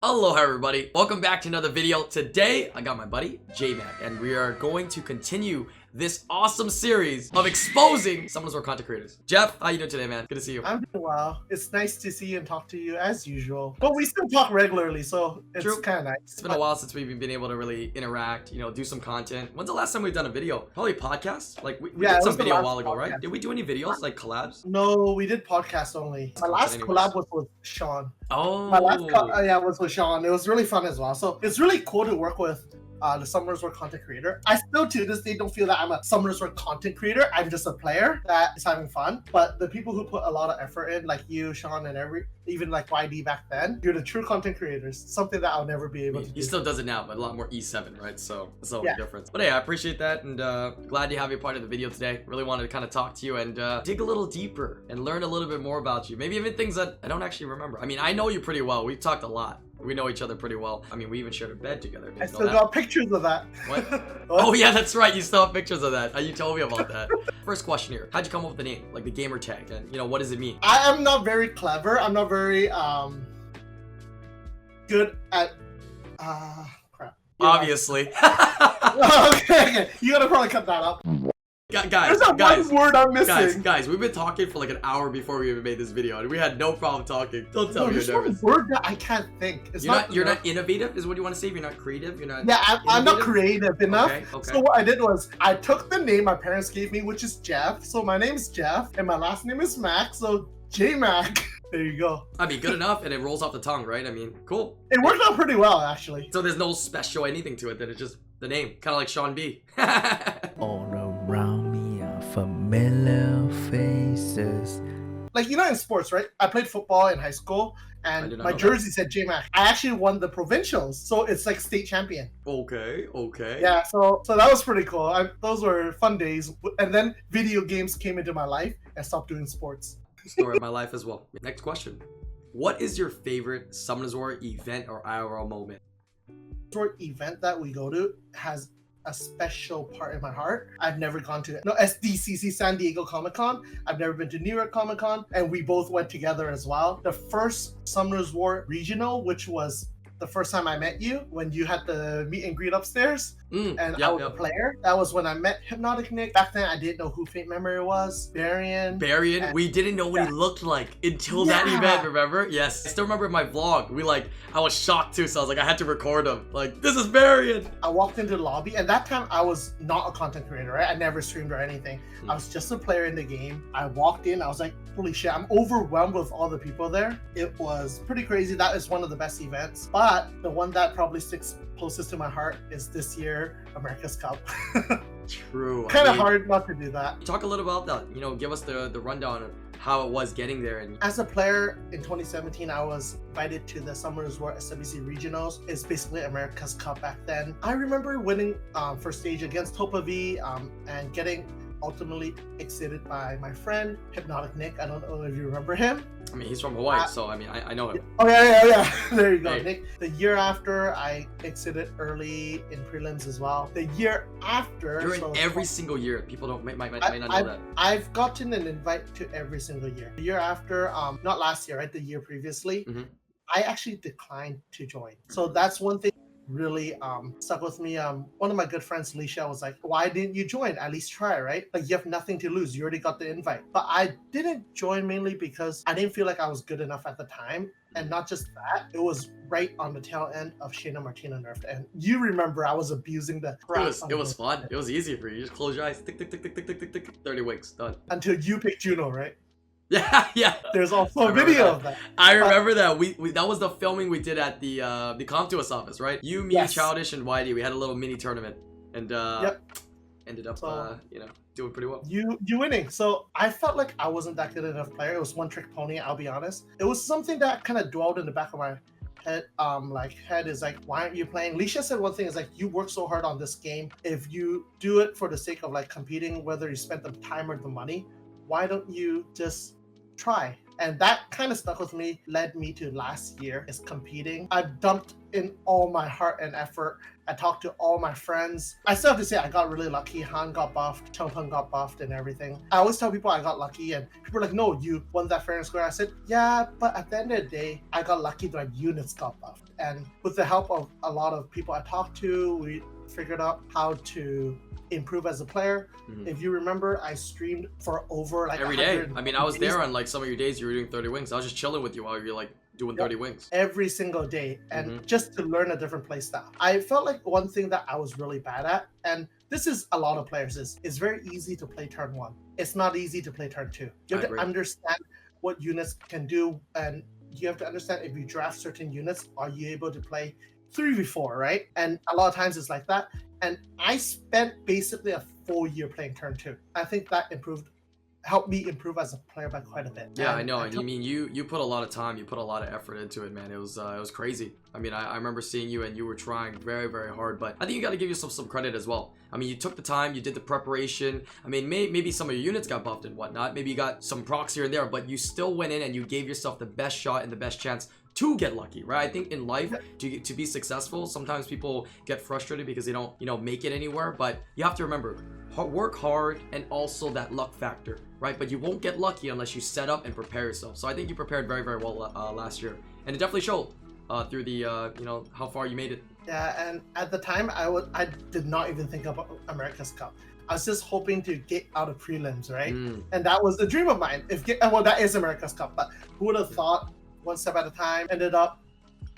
Aloha everybody, welcome back to another video. Today, I got my buddy, JMak, and we are going to continue this awesome series of exposing some of our content creators. Jeff, how you doing today, man? Good to see you. I'm doing well. It's nice to see you and talk to you as usual. But we still talk regularly, so it's kind of nice. It's been a while since we've been able to really interact, do some content. When's the last time we've done a video? Probably a podcast? Like, we did some video a while ago, right? Did we do any videos, like collabs? No, we did podcasts only. My last collab was with Sean. Oh. My last was with Sean. It was really fun as well. So it's really cool to work with the Summoners War content creator. I still to this day don't feel that I'm a Summoners War content creator. I'm just a player that is having fun. But the people who put a lot of effort in, like you, Sean, and even like YD back then, you're the true content creators. Something that I'll never be able to do. He still does it now, but a lot more E7, right? So that's the only difference. But hey, I appreciate that, and glad to have you part of the video today. Really wanted to kind of talk to you and dig a little deeper and learn a little bit more about you. Maybe even things that I don't actually remember. I mean, I know you pretty well. We've talked a lot. We know each other pretty well. I mean, we even shared a bed together. I still got pictures of that. What? Oh yeah, that's right. You still have pictures of that. You told me about that. First question here. How'd you come up with the name? Like the gamer tag? And what does it mean? I am not very clever. I'm not very good at crap. Obviously. okay. You gotta probably cut that up. Guys, one word I'm missing. Guys, we've been talking for like an hour before we even made this video, and we had no problem talking. Don't tell me you're nervous. One word that I can't think. You're not innovative, is what you want to say? You're not creative. You're not. Yeah, I'm not creative enough. Okay. So what I did was I took the name my parents gave me, which is Jeff. So my name is Jeff, and my last name is Mac. So JMak. There you go. I mean, good enough, and it rolls off the tongue, right? I mean, cool. It worked out pretty well, actually. So there's no special anything to it. Then it's just the name, kind of like Sean B. All around me are familiar faces. Like, in sports, right? I played football in high school, and my jersey said JMak. I actually won the provincials, so it's like state champion. Okay. Yeah, so that was pretty cool. Those were fun days. And then video games came into my life and stopped doing sports. Story of my life as well. Next question. What is your favorite Summoners War event or IRL moment? Event that we go to has a special part in my heart. I've never gone to SDCC San Diego Comic-Con. I've never been to New York Comic-Con, and we both went together as well. The first Summoners War regional, which was the first time I met you when you had the meet and greet upstairs, and I was a player. That was when I met Hypnotic Nick. Back then, I didn't know who Fate Memory was. Barian. We didn't know what he looked like until that event, remember? Yes. I still remember in my vlog, I was shocked too, so I was like, I had to record him. Like, this is Barian! I walked into the lobby, and that time I was not a content creator, right? I never streamed or anything. I was just a player in the game. I walked in, I was like, holy shit, I'm overwhelmed with all the people there. It was pretty crazy. That is one of the best events. But the one that probably sticks closest to my heart is this year, America's Cup. True. Kind of hard not to do that. Talk a little about that. Give us the rundown of how it was getting there. And as a player in 2017, I was invited to the Summoners War SWC Regionals. It's basically America's Cup back then. I remember winning first stage against Topa V and getting ultimately exceeded by my friend Hypnotic Nick. I don't know if you remember him. I mean, he's from Hawaii, so I mean, I know him. Oh yeah. There you go, hey. Nick. The year after, I exited early in prelims as well. The year after, you're in every single year. People might not know that. I've gotten an invite to every single year. The year after, not last year, right? The year previously, I actually declined to join. So that's one thing really stuck with me. One of my good friends, Alicia, was like, why didn't you join? At least try, right? Like, you have nothing to lose. You already got the invite. But I didn't join mainly because I didn't feel like I was good enough at the time. And not just that, it was right on the tail end of Shayna Martina nerfed. And you remember I was abusing the crap. It was fun. It was easy for you. You just close your eyes, tick, tick, tick, tick, tick, tick, tick, tick, 30 winks, done. Until you picked Juno, right? Yeah. There's also a video of that. I remember that. We that was the filming we did at the CompToUs office, right? You, me, Childish, and YD. We had a little mini tournament, and ended up doing pretty well. You winning. So I felt like I wasn't that good enough player. It was one trick pony. I'll be honest. It was something that kind of dwelled in the back of my head. Head is like, why aren't you playing? Lisha said one thing is like, you work so hard on this game. If you do it for the sake of like competing, whether you spent the time or the money, why don't you just try? And that kind of stuck with me, led me to last year is competing. I dumped in all my heart and effort. I talked to all my friends. I still have to say I got really lucky. Han got buffed, Chongpeng got buffed and everything. I always tell people I got lucky and people are like, no, you won that fair and square. I said, yeah, but at the end of the day, I got lucky that my units got buffed. and with the help of a lot of people I talked to, we figured out how to improve as a player. If you remember, I streamed for over like every day. 100 I mean, I was days. there on like some of your days you were doing 30 wings. I was just chilling with you while you're like doing 30 wings. Every single day, and just to learn a different play style. I felt like one thing that I was really bad at, and this is a lot of players, is it's very easy to play turn 1. It's not easy to play turn 2. You have to understand what units can do, and you have to understand if you draft certain units, are you able to play 3v4, right? And a lot of times it's like that. And I spent basically a full year playing turn 2. I think that helped me improve as a player by quite a bit. Yeah, I know. I mean, you put a lot of time, you put a lot of effort into it, man. It was crazy. I mean, I remember seeing you and you were trying very, very hard, but I think you got to give yourself some credit as well. I mean, you took the time, you did the preparation. I mean, maybe some of your units got buffed and whatnot. Maybe you got some procs here and there, but you still went in and you gave yourself the best shot and the best chance to get lucky, right? I think in life, to be successful, sometimes people get frustrated because they don't, make it anywhere. But you have to remember, work hard and also that luck factor, right? But you won't get lucky unless you set up and prepare yourself. So I think you prepared very, very well last year, and it definitely showed through the, how far you made it. Yeah, and at the time, I did not even think about America's Cup. I was just hoping to get out of prelims, right? And that was the dream of mine. Well, that is America's Cup, but who would have thought? One step at a time, ended up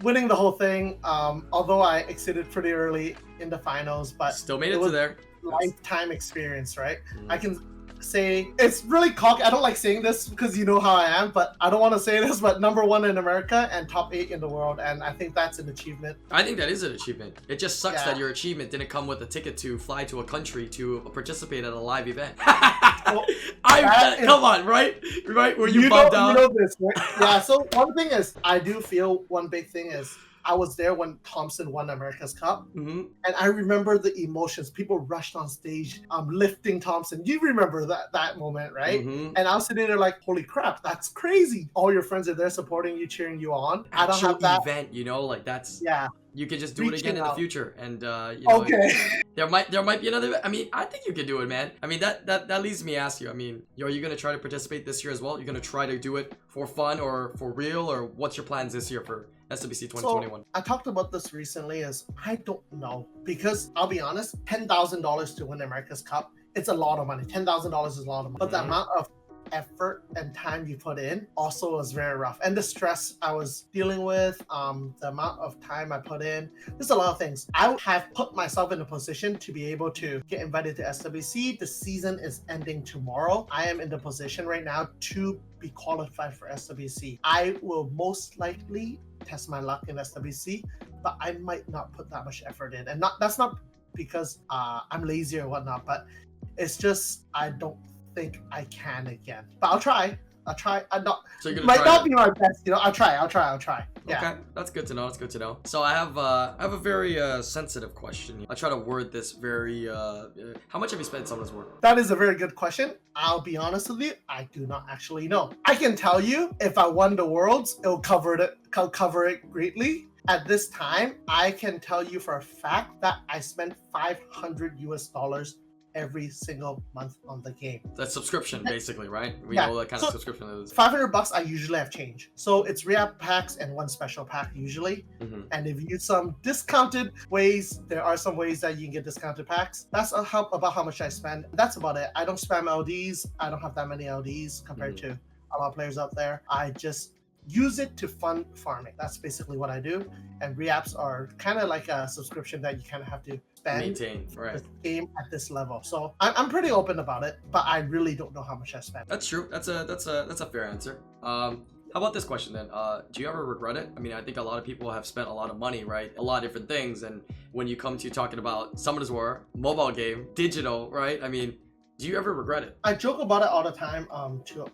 winning the whole thing. Although I exited pretty early in the finals, but still made it to there. Lifetime experience, right? I can say it's really cocky. I don't like saying this because you know how I am, but I don't want to say this, but #1 in America and top 8 in the world, and I think that's an achievement. I think that is an achievement. It just sucks that your achievement didn't come with a ticket to fly to a country to participate at a live event. Well, come on, right? Were you bummed out? You know this, right? Yeah, so one thing is, I do feel one big thing is, I was there when Thompson won America's Cup, and I remember the emotions. People rushed on stage, lifting Thompson. You remember that moment, right? And I was sitting there like, holy crap, that's crazy. All your friends are there supporting you, cheering you on. I don't have that event, like that's you could just do it again in the future, and there might be another. I mean, I think you could do it, man. I mean, that leads me to ask you. I mean, are you gonna try to participate this year as well? You're gonna try to do it for fun or for real, or what's your plans this year for SWC 2021? So, I talked about this recently. I don't know, because I'll be honest, $10,000 to win America's Cup, it's a lot of money. $10,000 is a lot of money, but the amount of effort and time you put in also was very rough, and the stress I was dealing with, the amount of time I put in, there's a lot of things. I have put myself in a position to be able to get invited to SWC. The season is ending tomorrow. I am in the position right now to be qualified for SWC. I will most likely test my luck in SWC, but I might not put that much effort in, and that's not because I'm lazy or whatnot, but it's just I don't think I can again, but I'll try. I'm not. So you're gonna might not be my best, I'll try. Yeah. Okay, that's good to know. So I have a very sensitive question. I try to word this very. How much have you spent on this work? That is a very good question. I'll be honest with you. I do not actually know. I can tell you if I won the Worlds, it'll cover it greatly. At this time, I can tell you for a fact that I spent $500 every single month on the game. That's subscription, basically, right? We know that kind of subscription is. $500, I usually have change. So it's re-app packs and one special pack usually. And if you use some discounted ways, there are some ways that you can get discounted packs. That's about how much I spend. That's about it. I don't spam LDs. I don't have that many LDs compared to a lot of players out there. I just use it to fund farming. That's basically what I do. And re-apps are kind of like a subscription that you kind of have to maintain, right? The game at this level. So I'm pretty open about it, but I really don't know how much I spent. That's true. That's a fair answer. How about this question then? Do you ever regret it? I mean, I think a lot of people have spent a lot of money, right? A lot of different things, and when you come to talking about Summoners War, mobile game, digital, right? I mean, do you ever regret it? I joke about it all the time to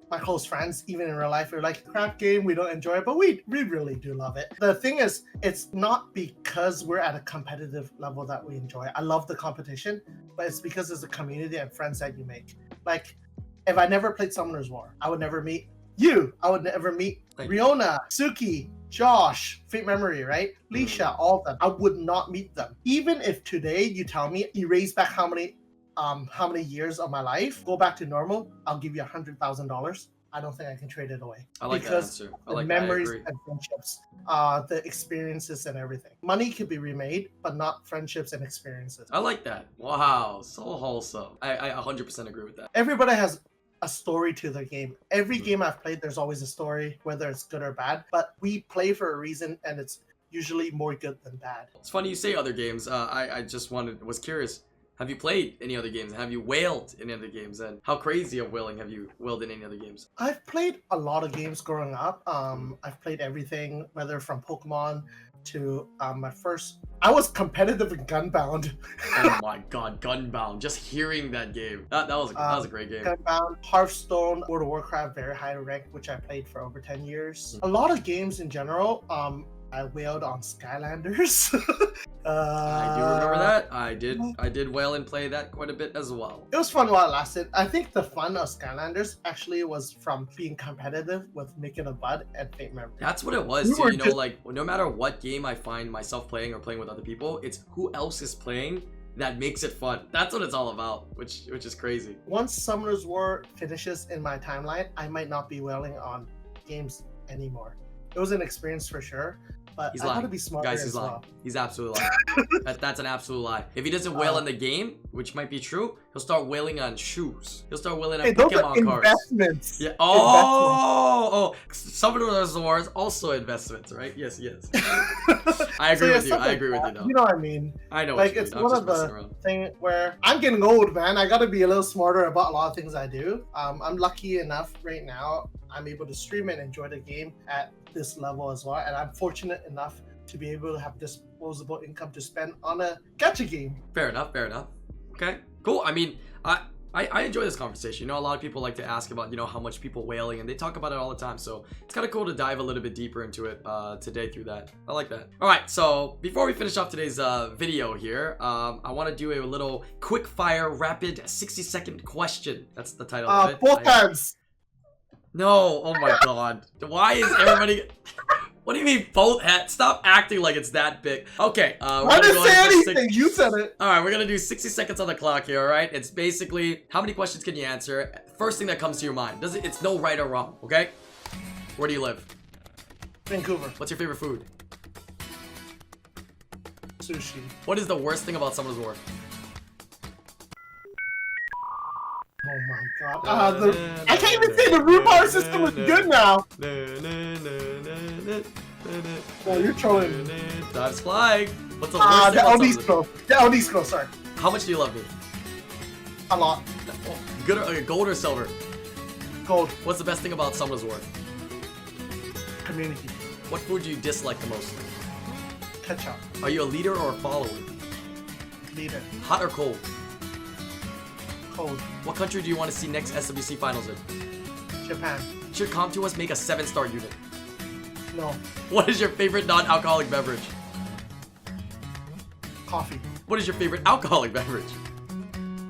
my close friends, even in real life. We're like, crap game, we don't enjoy it, but we really do love it. The thing is, it's not because we're at a competitive level that we enjoy it. I love the competition, but it's because it's a community and friends that you make. Like, if I never played Summoners War, I would never meet you. I would never meet Riona, Suki, Josh, Fate Memory, right? Leisha, all of them. I would not meet them. Even if today you tell me, erase back how many years of my life, go back to normal, I'll give you $100,000. I don't think I can trade it away. I like because that answer. I the like that. I memories agree. and friendships, the experiences and everything. Money can be remade, but not friendships and experiences. I like that. Wow, so wholesome. I 100% agree with that. Everybody has a story to their game. Every game I've played, there's always a story, whether it's good or bad. But we play for a reason, and it's usually more good than bad. It's funny you say other games. I just was curious. Have you played any other games? Have you wailed in any other games? And how crazy of wailing have you wailed in any other games? I've played a lot of games growing up. I've played everything, whether from Pokemon to my first. I was competitive in Gunbound. Oh my god, Gunbound. Just hearing that game. That was a great game. Gunbound, Hearthstone, World of Warcraft, very high rank, which I played for over 10 years. A lot of games in general. I wailed on Skylanders. I do remember that. I did wail and play that quite a bit as well. It was fun while it lasted. I think the fun of Skylanders actually was from being competitive with Making a Bud and Fate Memory. That's what it was too, you know, like no matter what game I find myself playing or playing with other people, it's who else is playing that makes it fun. That's what it's all about, which is crazy. Once Summoner's War finishes in my timeline, I might not be wailing on games anymore. It was an experience for sure. But He's I lying. gotta be smarter. Guys, he's lying. He's absolutely lying. That's an absolute lie. If he doesn't wail in the game, which might be true, he'll start wailing on shoes. He'll start wailing on Pokemon cards. Investments. Yeah. Oh, Summoner's Wars also investments, right? Yes. I agree with you. I agree with you though. You know what I mean? I know. Like it's one of the thing where I'm getting old, man. I gotta be a little smarter about a lot of things I do. I'm lucky enough right now. I'm able to stream and enjoy the game at this level as well, and I'm fortunate enough to be able to have disposable income to spend on a gacha game. Fair enough. Okay, cool. I mean, I enjoy this conversation. You know, a lot of people like to ask about, you know, how much people wailing, and they talk about it all the time. So it's kind of cool to dive a little bit deeper into it today through that. I like that. All right, so before we finish off today's video here, I want to do a little quick fire rapid 60-second question. That's the title of it. Both hands. No, oh my god. Why is everybody... What do you mean both hats? Stop acting like it's that big. Okay, I didn't say anything. You said it. All right, we're gonna do 60 seconds on the clock here. All right, it's basically how many questions can you answer? First thing that comes to your mind. It's no right or wrong. Okay. Where do you live? Vancouver. What's your favorite food? Sushi. What is the worst thing about Summoner's War? Oh my god. I can't even say the root bar system is good now. Oh, you're trolling. Time's flying. What's the worst thing about Summoner's War? The LD scroll, sorry. How much do you love me? A lot. Good or gold or silver? Gold. What's the best thing about Summoner's War? Community. What food do you dislike the most? Ketchup. Are you a leader or a follower? Leader. Hot or cold? Cold. What country do you want to see next SWC finals in? Japan. Should ComToUs make a 7-star unit? No. What is your favorite non-alcoholic beverage? Coffee. What is your favorite alcoholic beverage?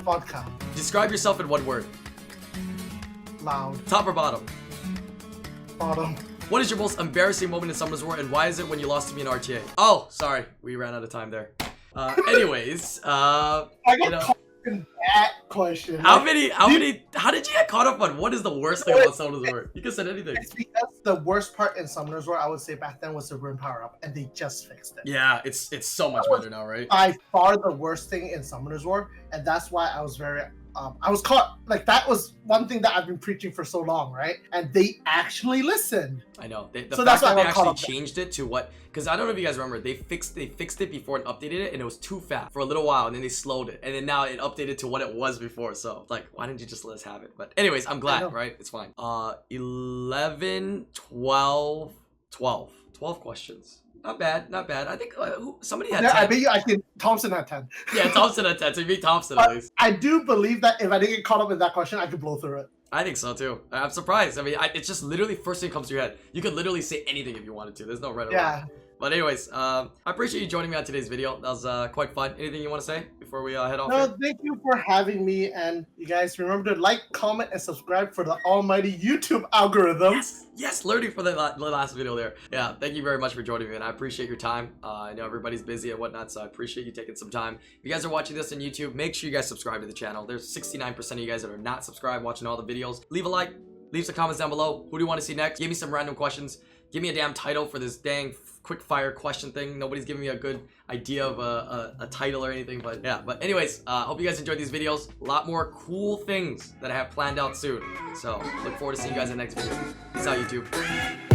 Vodka. Describe yourself in one word. Loud. Top or bottom? Bottom. What is your most embarrassing moment in Summoner's War, and why is it when you lost to me in RTA? Oh, sorry. We ran out of time there. Anyways, I got caught in that question. How did you get caught up on what is the worst thing about Summoner's War? You could say anything. It's because the worst part in Summoner's War, I would say back then, was the room power up, and they just fixed it. Yeah, it's so much better now, right? By far the worst thing in Summoner's War, and that's why I was very I was caught. Like, that was one thing that I've been preaching for so long, right? And they actually listened. I know. The So fact that's why that they I got caught actually up changed it to what, because I don't know if you guys remember, they fixed it before and updated it, and it was too fast for a little while, and then they slowed it, and then now it updated to what it was before. So like, why didn't you just let us have it? But anyways, I'm glad, right? It's fine. 11, 12 questions. Not bad. I think somebody had 10. I bet you Thompson had 10. Yeah, Thompson had 10, so you beat Thompson at least. I do believe that if I didn't get caught up in that question, I could blow through it. I think so too. I'm surprised. I mean, it's just literally first thing that comes to your head. You could literally say anything if you wanted to. There's no right or wrong. But anyways, I appreciate you joining me on today's video. That was quite fun. Anything you want to say before we head off? No, thank you for having me. And you guys remember to like, comment, and subscribe for the almighty YouTube algorithm. Yes, learning for the last video there. Yeah, thank you very much for joining me, and I appreciate your time. I know everybody's busy and whatnot, so I appreciate you taking some time. If you guys are watching this on YouTube, make sure you guys subscribe to the channel. There's 69% of you guys that are not subscribed watching all the videos. Leave a like. Leave some comments down below. Who do you want to see next? Give me some random questions. Give me a damn title for this dang quick fire question thing. Nobody's giving me a good idea of a title or anything, but yeah. But anyways, hope you guys enjoyed these videos. A lot more cool things that I have planned out soon. So look forward to seeing you guys in the next video. Peace out, YouTube.